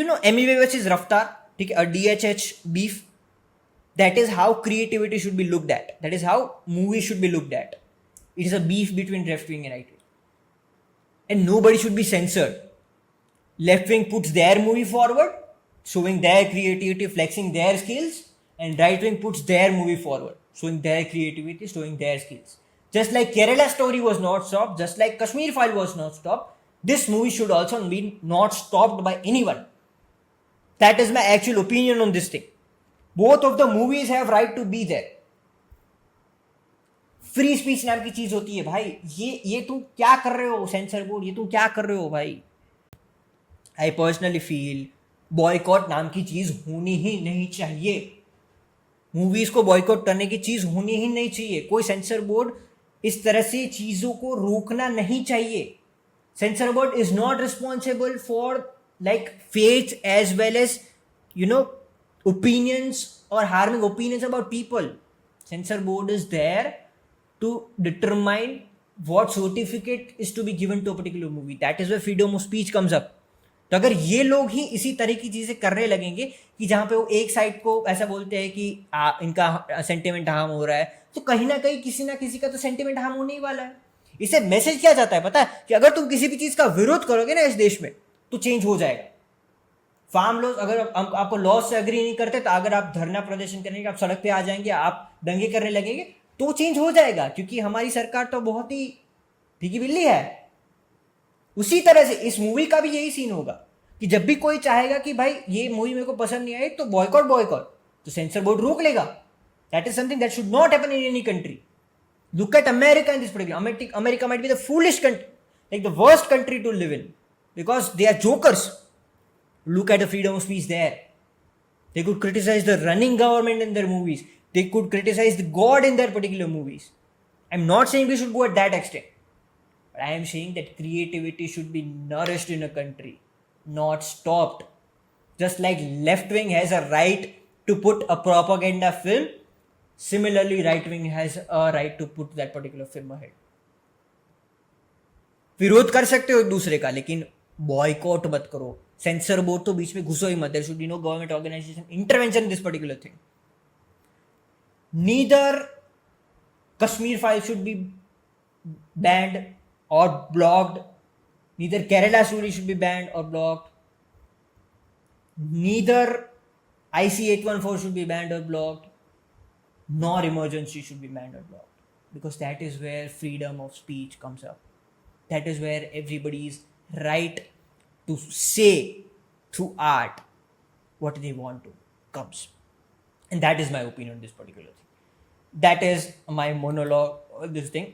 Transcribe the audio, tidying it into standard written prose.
know MMA versus Raftar, ठीक है, a DHH beef. That is how creativity should be looked at. That is how movies should be looked at. It is a beef between left wing and right wing, and nobody should be censored. Left wing puts their movie forward, showing their creativity, flexing their skills, and right wing puts their movie forward, showing their creativity, showing their skills. Just like Kerala Story was not stopped, just like Kashmir File was not stopped, this movie should also be not stopped by anyone. That is my actual opinion on this thing. Both of the movies have right to be there. Free speech नाम की चीज होती है भाई. ये तुम क्या कर रहे हो सेंसर बोर्ड, ये तुम क्या कर रहे हो भाई. आई पर्सनली फील बॉयकॉट नाम की चीज होनी ही नहीं चाहिए. मूवीज को बॉयकॉट करने की चीज होनी ही नहीं चाहिए. कोई सेंसर बोर्ड इस तरह से चीजों को रोकना नहीं चाहिए. Sensor board is not responsible for like faith as well as opinions or harming opinions about people. Censor board is there to determine what certificate is to be given to a particular movie. That is where freedom of speech comes up. तो अगर ये लोग ही इसी तरह की चीजें करने लगेंगे कि जहां पे वो एक साइड को ऐसा बोलते हैं कि इनका सेंटिमेंट हार्म हो रहा है, तो कहीं ना कहीं किसी ना किसी का तो सेंटिमेंट हार्म होने ही वाला है. इससे मैसेज क्या जाता है पता है, कि अगर तुम किसी भी चीज का विरोध करोगे ना इस देश में तो चेंज हो जाएगा. फार्म लॉज, अगर आपको लॉज से अग्री नहीं करते तो अगर आप धरना प्रदर्शन करेंगे, आप सड़क पे आ जाएंगे, आप दंगे करने लगेंगे, तो चेंज हो जाएगा. क्योंकि हमारी सरकार तो बहुत ही भीगी बिल्ली है. उसी तरह से इस मूवी का भी यही सीन होगा कि जब भी कोई चाहेगा कि भाई ये मूवी मेरे को पसंद नहीं आई तो बॉयकॉट, तो सेंसर बोर्ड रोक लेगा. That is something that should not happen in any country. Look at America in this particular. America might be the foolish country, like the worst country to live in, because they are jokers. Look at the freedom of speech there. They could criticize the running government in their movies. They could criticize the God in their particular movies. I'm not saying we should go at that extent, but I am saying that creativity should be nourished in a country, not stopped. Just like left wing has a right to put a propaganda film, similarly right wing has a right to put that particular film ahead. विरोध कर सकते हो एक दूसरे का, लेकिन boycott मत करो. सेंसर बोर्ड तो बीच में घुसो ही मत. There should be no government organisation intervention in this particular thing. Neither Kashmir file should be banned और blocked. Neither Kerala story should be banned और blocked. Neither IC 814 should be banned or blocked, nor emergency should be banned or blocked, because that is where freedom of speech comes up. That is where everybody's right to say through art what they want to comes. And that is my opinion on this particular thing. That is my monologue on this thing.